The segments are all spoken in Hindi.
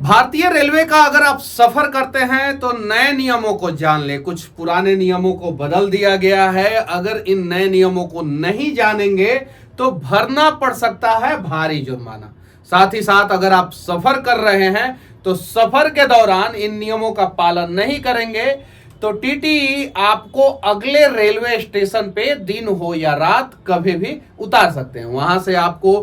भारतीय रेलवे का अगर आप सफर करते हैं तो नए नियमों को जान लें। कुछ पुराने नियमों को बदल दिया गया है। अगर इन नए नियमों को नहीं जानेंगे तो भरना पड़ सकता है भारी जुर्माना। साथ ही साथ अगर आप सफर कर रहे हैं तो सफर के दौरान इन नियमों का पालन नहीं करेंगे तो टीटी आपको अगले रेलवे स्टेशन पे दिन हो या रात कभी भी उतार सकते हैं। वहां से आपको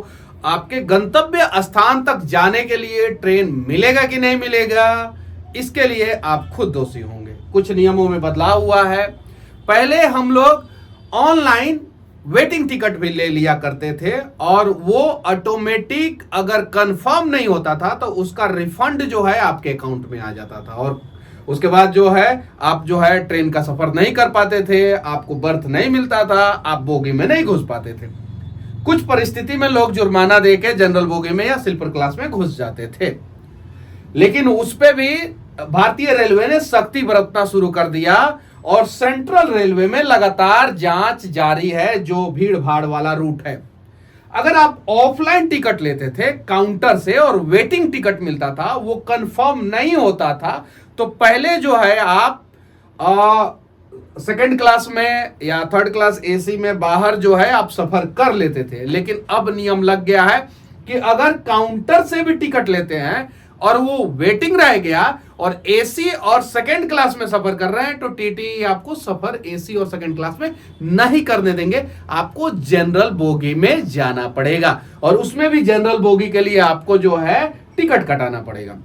आपके गंतव्य स्थान तक जाने के लिए ट्रेन मिलेगा कि नहीं मिलेगा, इसके लिए आप खुद दोषी होंगे। कुछ नियमों में बदलाव हुआ है। पहले हम लोग ऑनलाइन वेटिंग टिकट भी ले लिया करते थे और वो ऑटोमेटिक अगर कंफर्म नहीं होता था तो उसका रिफंड जो है आपके अकाउंट में आ जाता था और उसके बाद जो है आप जो है ट्रेन का सफर नहीं कर पाते थे, आपको बर्थ नहीं मिलता था, आप बोगी में नहीं घुस पाते थे। कुछ परिस्थिति में लोग जुर्माना देके जनरल बोगी में या स्लीपर क्लास में घुस जाते थे, लेकिन उस पे भी भारतीय रेलवे ने सख्ती बरतना शुरू कर दिया और सेंट्रल रेलवे में लगातार जांच जारी है जो भीड़ भाड़ वाला रूट है। अगर आप ऑफलाइन टिकट लेते थे काउंटर से और वेटिंग टिकट मिलता था, वो कंफर्म नहीं होता था, तो पहले जो है आप सेकंड क्लास में या थर्ड क्लास एसी में बाहर जो है आप सफर कर लेते थे। लेकिन अब नियम लग गया है कि अगर काउंटर से भी टिकट लेते हैं और वो वेटिंग रह गया और एसी और सेकंड क्लास में सफर कर रहे हैं तो टीटी आपको सफर एसी और सेकंड क्लास में नहीं करने देंगे, आपको जनरल बोगी में जाना पड़ेगा और उसमें भी जनरल बोगी के लिए आपको जो है टिकट कटाना पड़ेगा।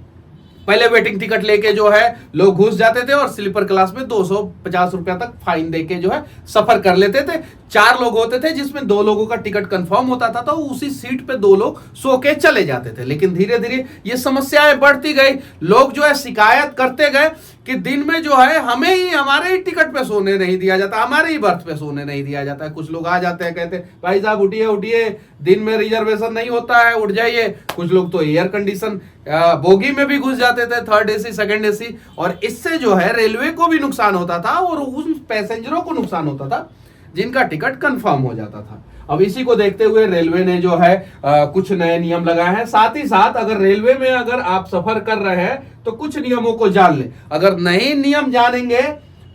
पहले वेटिंग टिकट लेके जो है लोग घुस जाते थे और स्लीपर क्लास में 250 रुपया तक फाइन देके जो है सफर कर लेते थे। 4 लोग होते थे जिसमें 2 लोगों का टिकट कंफर्म होता था तो उसी सीट पे 2 लोग सो के चले जाते थे। लेकिन धीरे धीरे ये समस्याएं बढ़ती गई, लोग जो है शिकायत करते गए कि दिन में जो है हमें ही हमारे ही टिकट पे सोने नहीं दिया जाता, हमारे ही बर्थ पे सोने नहीं दिया जाता है। कुछ लोग आ जाते हैं, कहते भाई साहब उठिए उठिए, दिन में रिजर्वेशन नहीं होता है, उठ जाइए। कुछ लोग तो एयर कंडीशन बोगी में भी घुस जाते थे, थर्ड एसी सेकंड एसी, और इससे जो है रेलवे को भी नुकसान होता था और उन पैसेंजरों को नुकसान होता था जिनका टिकट कंफर्म हो जाता था। अब इसी को देखते हुए रेलवे ने जो है कुछ नए नियम लगाए हैं। साथ ही साथ अगर रेलवे में अगर आप सफर कर रहे हैं तो कुछ नियमों को जान लें। अगर नए नियम जानेंगे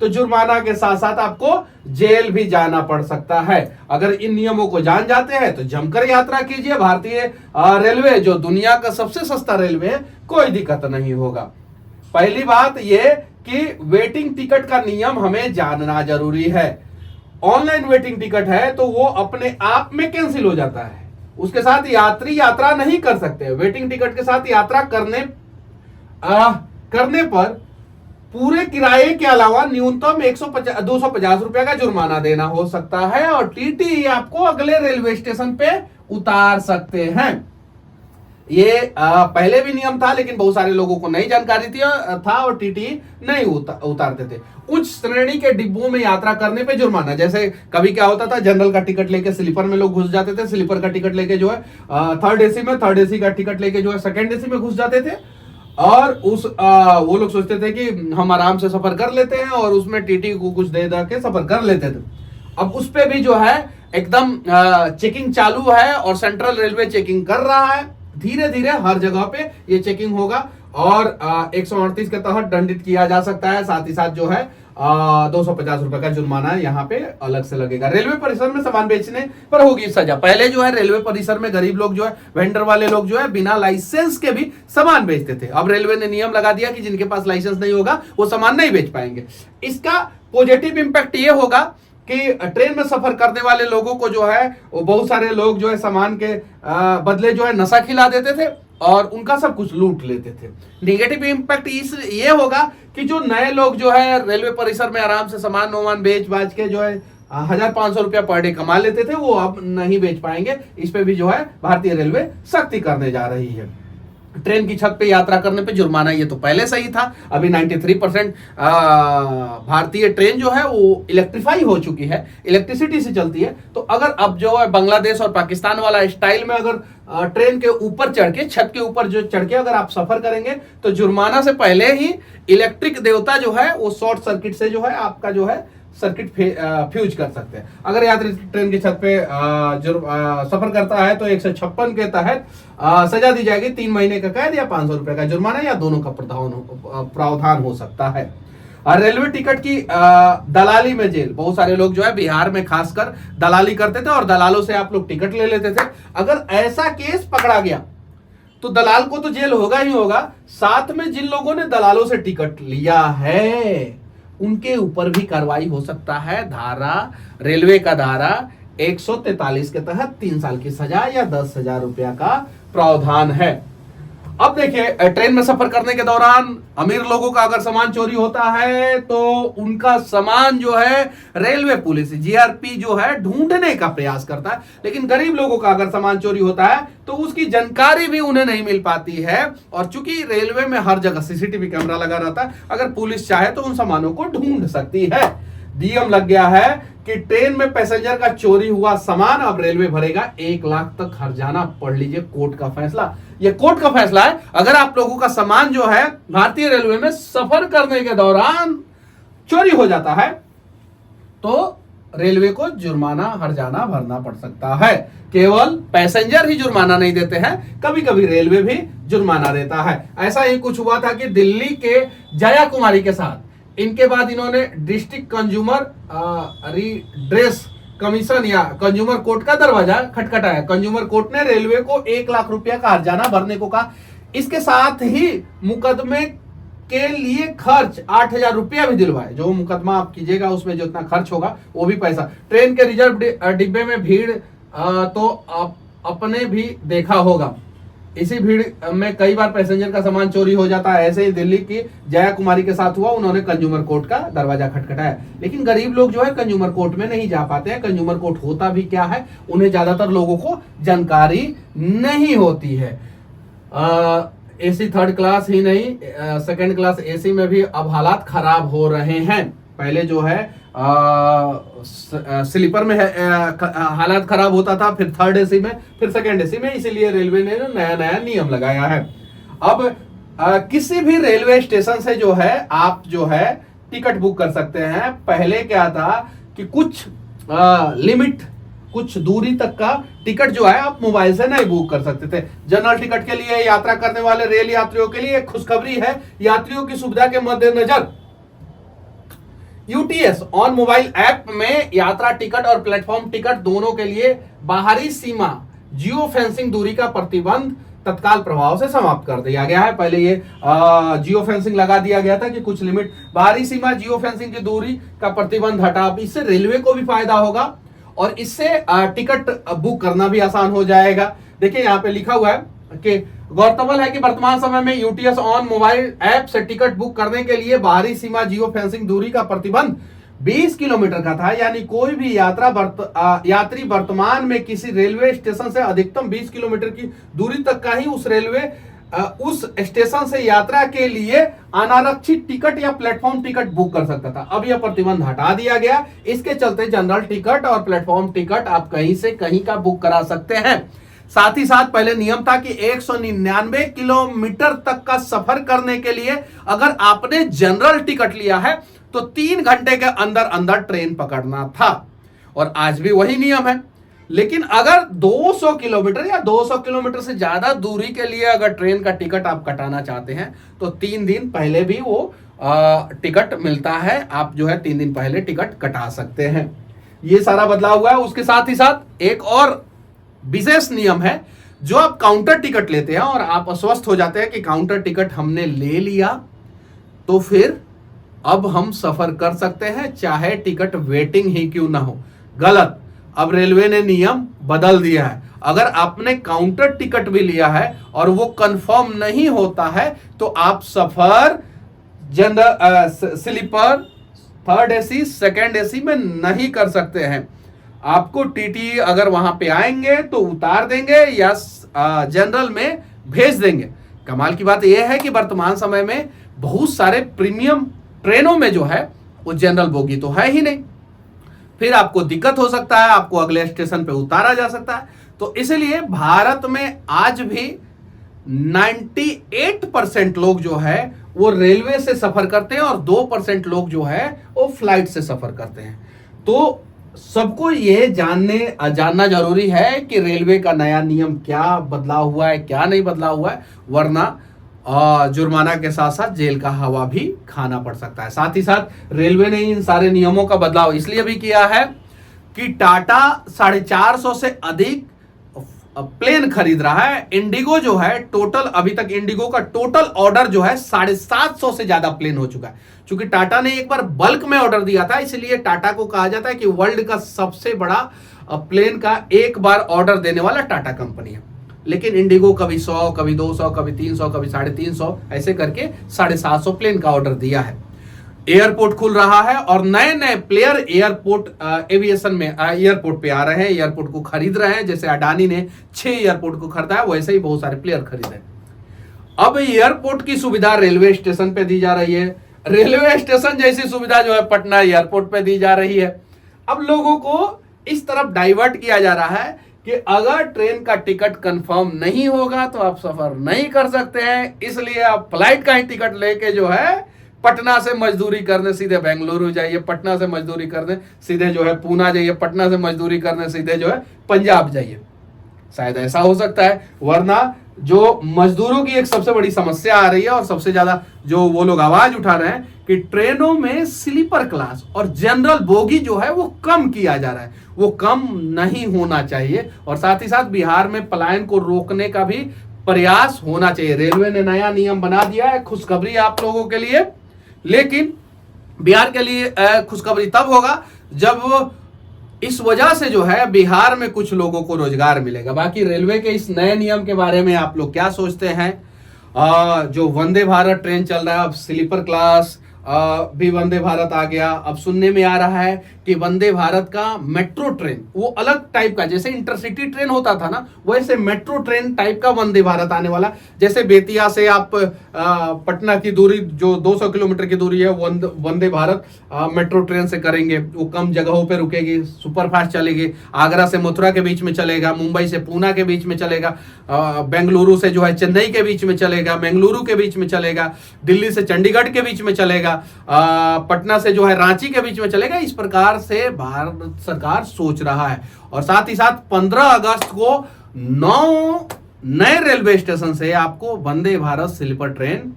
तो जुर्माना के साथ साथ आपको जेल भी जाना पड़ सकता है। अगर इन नियमों को जान जाते हैं तो जमकर यात्रा कीजिए। भारतीय रेलवे जो दुनिया का सबसे सस्ता रेलवे है, कोई दिक्कत नहीं होगा। पहली बात यह कि वेटिंग टिकट का नियम हमें जानना जरूरी है। ऑनलाइन वेटिंग टिकट है तो वो अपने आप में कैंसिल हो जाता है, उसके साथ यात्री यात्रा नहीं कर सकते। वेटिंग टिकट के साथ यात्रा करने पर पूरे किराए के अलावा न्यूनतम 250 रुपए का जुर्माना देना हो सकता है और टीटी आपको अगले रेलवे स्टेशन पे उतार सकते हैं। ये पहले भी नियम था लेकिन बहुत सारे लोगों को नहीं जानकारी था और टीटी नहीं उतारते थे। उच्च श्रेणी के डिब्बों में यात्रा करने पे जुर्माना, जैसे कभी क्या होता था जनरल का टिकट लेके स्लीपर में लोग घुस जाते थे, स्लीपर का टिकट लेके जो है थर्ड एसी में, थर्ड एसी का टिकट लेके जो है सेकंड एसी में घुस जाते थे और वो लोग सोचते थे कि हम आराम से सफर कर लेते हैं और उसमें टीटी को कुछ दे के सफर कर लेते थे। अब उस पे भी जो है एकदम चेकिंग चालू है और सेंट्रल रेलवे चेकिंग कर रहा है। धीरे धीरे हर जगह पे ये चेकिंग होगा और 138 के तहत दंडित किया जा सकता है। साथ ही साथ जो है 250 रुपए का जुर्माना यहाँ पे अलग से लगेगा। रेलवे परिसर में सामान बेचने पर होगी सजा। पहले जो है रेलवे परिसर में गरीब लोग जो है, वेंडर वाले लोग जो है बिना लाइसेंस के भी सामान बेचते थे। अब रेलवे ने नियम लगा दिया कि जिनके पास लाइसेंस नहीं होगा वो सामान नहीं बेच पाएंगे। इसका पॉजिटिव इंपैक्ट ये होगा कि ट्रेन में सफर करने वाले लोगों को जो है वो बहुत सारे लोग जो है सामान के बदले जो है नशा खिला देते थे और उनका सब कुछ लूट लेते थे। नेगेटिव इंपैक्ट ये होगा कि जो नए लोग जो है रेलवे परिसर में आराम से सामान वामान बेच बाच के जो है 1500 रुपया पर डे कमा लेते थे, वो अब नहीं बेच पाएंगे। इस पे भी जो है भारतीय रेलवे सख्ती करने जा रही है। ट्रेन की छत पे यात्रा करने पे जुर्माना, ये तो पहले से ही था। अभी 93% भारतीय ट्रेन जो है वो इलेक्ट्रीफाई हो चुकी है, इलेक्ट्रिसिटी से चलती है। तो अगर अब जो है बांग्लादेश और पाकिस्तान वाला स्टाइल में अगर ट्रेन के ऊपर चढ़ के, छत के ऊपर जो चढ़ के अगर आप सफर करेंगे तो जुर्माना से पहले ही इलेक्ट्रिक देवता जो है वो शॉर्ट सर्किट से जो है आपका जो है सर्किट फ्यूज कर सकते हैं। अगर यात्री ट्रेन की छत पे सफर करता है तो 156 के तहत सजा दी जाएगी 3 महीने का कैद या 500 रुपए का जुर्माना या दोनों का प्रावधान हो सकता है। और रेलवे टिकट की दलाली में जेल, बहुत सारे लोग जो है बिहार में खासकर दलाली करते थे और दलालों से आप लोग टिकट ले लेते थे। अगर ऐसा केस पकड़ा गया तो दलाल को तो जेल होगा ही होगा, साथ में जिन लोगों ने दलालों से टिकट लिया है उनके ऊपर भी कार्रवाई हो सकता है। रेलवे का धारा 143 के तहत 3 साल की सजा या 10,000 रुपया का प्रावधान है। अब देखिए, ट्रेन में सफर करने के दौरान अमीर लोगों का अगर सामान चोरी होता है तो उनका सामान जो है रेलवे पुलिस जीआरपी जो है ढूंढने का प्रयास करता है, लेकिन गरीब लोगों का अगर सामान चोरी होता है तो उसकी जानकारी भी उन्हें नहीं मिल पाती है। और चूंकि रेलवे में हर जगह सीसीटीवी कैमरा लगा रहता है, अगर पुलिस चाहे तो उन सामानों को ढूंढ सकती है। नियम लग गया है कि ट्रेन में पैसेंजर का चोरी हुआ सामान अब रेलवे भरेगा 1 लाख तक हर्जाना। पढ़ लीजिए कोर्ट का फैसला, यह कोर्ट का फैसला है। अगर आप लोगों का सामान जो है भारतीय रेलवे में सफर करने के दौरान चोरी हो जाता है तो रेलवे को जुर्माना हर्जाना भरना पड़ सकता है। केवल पैसेंजर ही जुर्माना नहीं देते हैं, कभी कभी रेलवे भी जुर्माना देता है। ऐसा ही कुछ हुआ था कि दिल्ली के जया कुमारी के साथ। इनके बाद इन्होंने डिस्ट्रिक्ट कंज्यूमर रिड्रेस कमीशन या कंज्यूमर कोर्ट का दरवाजा खटखटाया। कंज्यूमर कोर्ट ने रेलवे को 1 लाख रुपया का हर्जाना भरने को कहा। इसके साथ ही मुकदमे के लिए खर्च 8,000 रुपया भी दिलवाए। जो मुकदमा आप कीजिएगा उसमें जितना खर्च होगा वो भी पैसा। ट्रेन के रिजर्व डिब्बे में भीड़ तो आप अपने भी देखा होगा। इसी भीड़ में कई बार पैसेंजर का सामान चोरी हो जाता है। ऐसे ही दिल्ली की जया कुमारी के साथ हुआ, उन्होंने कंज्यूमर कोर्ट का दरवाजा खटखटाया। लेकिन गरीब लोग जो है कंज्यूमर कोर्ट में नहीं जा पाते हैं। कंज्यूमर कोर्ट होता भी क्या है उन्हें ज्यादातर लोगों को जानकारी नहीं होती है। एसी 3rd क्लास ही नहीं, 2nd क्लास एसी में भी अब हालात खराब हो रहे हैं। पहले जो है स्लीपर में हालात खराब होता था, फिर 3rd एसी में, फिर 2nd एसी में। इसीलिए रेलवे ने नया नियम लगाया है। अब किसी भी रेलवे स्टेशन से जो है आप जो है टिकट बुक कर सकते हैं। पहले क्या था कि कुछ लिमिट, कुछ दूरी तक का टिकट जो है आप मोबाइल से नहीं बुक कर सकते थे। जनरल टिकट के लिए यात्रा करने वाले रेल यात्रियों के लिए खुशखबरी है। यात्रियों की सुविधा के मद्देनजर यूटीएस ऑन मोबाइल ऐप में यात्रा टिकट और प्लेटफॉर्म टिकट दोनों के लिए बाहरी सीमा जियो फेंसिंग दूरी का प्रतिबंध तत्काल प्रभाव से समाप्त कर दिया गया है। पहले ये जियो फेंसिंग लगा दिया गया था कि कुछ लिमिट, बाहरी सीमा जियो फेंसिंग की दूरी का प्रतिबंध हटा। इससे रेलवे को भी फायदा होगा और इससे टिकट बुक करना भी आसान हो जाएगा। देखिए यहाँ पे लिखा हुआ है कि गौरतलब है कि वर्तमान समय में यूटीएस ऑन मोबाइल ऐप से टिकट बुक करने के लिए बाहरी सीमा जियो फेंसिंग दूरी का प्रतिबंध 20 किलोमीटर का था। यानी कोई भी यात्री वर्तमान में किसी रेलवे स्टेशन से अधिकतम 20 किलोमीटर की दूरी तक का ही उस स्टेशन से यात्रा के लिए अनारक्षित टिकट या प्लेटफॉर्म टिकट बुक कर सकता था। अब यह प्रतिबंध हटा दिया गया। इसके चलते जनरल टिकट और प्लेटफॉर्म टिकट आप कहीं से कहीं का बुक करा सकते हैं। साथ ही साथ पहले नियम था कि 199 किलोमीटर तक का सफर करने के लिए अगर आपने जनरल टिकट लिया है तो 3 घंटे के अंदर अंदर ट्रेन पकड़ना था, और आज भी वही नियम है। लेकिन अगर 200 किलोमीटर या 200 किलोमीटर से ज्यादा दूरी के लिए अगर ट्रेन का टिकट आप कटाना चाहते हैं तो 3 दिन पहले भी वो टिकट मिलता है। आप जो है 3 दिन पहले टिकट कटा सकते हैं। ये सारा बदलाव हुआ है। उसके साथ ही साथ एक और विशेष नियम है। जो आप काउंटर टिकट लेते हैं और आप अस्वस्थ हो जाते हैं कि काउंटर टिकट हमने ले लिया तो फिर अब हम सफर कर सकते हैं चाहे टिकट वेटिंग ही क्यों ना हो। गलत, अब रेलवे ने नियम बदल दिया है। अगर आपने काउंटर टिकट भी लिया है और वो कंफर्म नहीं होता है तो आप सफर general, sleeper, 3rd AC, 2nd AC में नहीं कर सकते हैं। आपको टीटी अगर वहां पे आएंगे तो उतार देंगे या जनरल में भेज देंगे। कमाल की बात यह है कि वर्तमान समय में बहुत सारे प्रीमियम ट्रेनों में जो है वो जनरल बोगी तो है ही नहीं। फिर आपको दिक्कत हो सकता है, आपको अगले स्टेशन पे उतारा जा सकता है। तो इसलिए भारत में आज भी 98% लोग जो है वो रेलवे से सफर करते हैं और 2% लोग जो है वो फ्लाइट से सफर करते हैं। तो सबको ये जानना जरूरी है कि रेलवे का नया नियम क्या बदला हुआ है, क्या नहीं बदला हुआ है, वरना जुर्माना के साथ साथ जेल का हवा भी खाना पड़ सकता है। साथ ही साथ रेलवे ने इन सारे नियमों का बदलाव इसलिए भी किया है कि टाटा 450 से अधिक प्लेन खरीद रहा है। इंडिगो जो है टोटल, अभी तक इंडिगो का टोटल ऑर्डर जो है 750 से ज्यादा प्लेन हो चुका है। क्योंकि टाटा ने एक बार बल्क में ऑर्डर दिया था, इसलिए टाटा को कहा जाता है कि वर्ल्ड का सबसे बड़ा प्लेन का एक बार ऑर्डर देने वाला टाटा कंपनी है। लेकिन इंडिगो कभी 100, कभी 200, कभी 300, कभी 350 ऐसे करके 750 प्लेन का ऑर्डर दिया है। एयरपोर्ट खुल रहा है और नए नए प्लेयर एयरपोर्ट एविएशन में एयरपोर्ट पे आ रहे हैं, एयरपोर्ट को खरीद रहे हैं। जैसे अडानी ने 6 एयरपोर्ट को खरीदा है, वैसे ही बहुत सारे प्लेयर खरीदे। अब एयरपोर्ट की सुविधा रेलवे स्टेशन पे दी जा रही है। रेलवे स्टेशन जैसी सुविधा जो है पटना एयरपोर्ट पे दी जा रही है। अब लोगों को इस तरफ डाइवर्ट किया जा रहा है कि अगर ट्रेन का टिकट कंफर्म नहीं होगा तो आप सफर नहीं कर सकते हैं, इसलिए आप फ्लाइट का ही टिकट लेके जो है पटना से मजदूरी करने सीधे बेंगलुरु जाइए, पटना से मजदूरी करने सीधे जो है पूना जाइए, पटना से मजदूरी करने सीधे जो है पंजाब जाइए। शायद ऐसा हो सकता है, वरना जो मजदूरों की एक सबसे बड़ी समस्या आ रही है और सबसे ज्यादा जो वो लोग आवाज उठा रहे हैं कि ट्रेनों में स्लीपर क्लास और जनरल बोगी जो है वो कम किया जा रहा है, वो कम नहीं होना चाहिए। और साथ ही साथ बिहार में पलायन को रोकने का भी प्रयास होना चाहिए। रेलवे ने नया नियम बना दिया है, खुशखबरी आप लोगों के लिए, लेकिन बिहार के लिए खुशखबरी तब होगा जब इस वजह से जो है बिहार में कुछ लोगों को रोजगार मिलेगा। बाकी रेलवे के इस नए नियम के बारे में आप लोग क्या सोचते हैं? जो वंदे भारत ट्रेन चल रहा है, अब स्लीपर क्लास भी वंदे भारत आ गया। अब सुनने में आ रहा है कि वंदे भारत का मेट्रो ट्रेन वो अलग टाइप का, जैसे इंटरसिटी ट्रेन होता था ना, वैसे मेट्रो ट्रेन टाइप का वंदे भारत आने वाला। जैसे बेतिया से आप पटना की दूरी जो 200 किलोमीटर की दूरी है वंदे भारत मेट्रो ट्रेन से करेंगे, वो कम जगहों पे रुकेगी, सुपरफास्ट चलेगी। आगरा से मथुरा के बीच में चलेगा, मुंबई से पूना के बीच में चलेगा, बेंगलुरु से जो है चेन्नई के बीच में चलेगा, बेंगलुरु के बीच में चलेगा, दिल्ली से चंडीगढ़ के बीच में चलेगा, पटना से जो है रांची के बीच में चलेगा। इस प्रकार से भारत सरकार सोच रहा है। और साथ ही साथ 15 अगस्त को 9 नए रेलवे स्टेशन से आपको वंदे भारत स्लीपर ट्रेन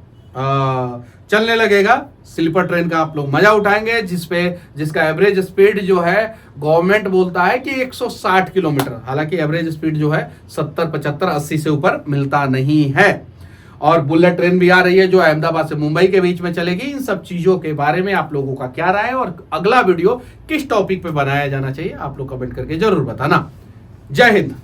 चलने लगेगा। स्लीपर ट्रेन का आप लोग मजा उठाएंगे, जिसका एवरेज स्पीड जो है गवर्नमेंट बोलता है कि 160 किलोमीटर, हालांकि एवरेज स्पीड जो है 70, 75, 80 से ऊपर मिलता नहीं है। और बुलेट ट्रेन भी आ रही है जो अहमदाबाद से मुंबई के बीच में चलेगी। इन सब चीजों के बारे में आप लोगों का क्या राय है और अगला वीडियो किस टॉपिक पे बनाया जाना चाहिए, आप लोग कमेंट करके जरूर बताना। जय हिंद।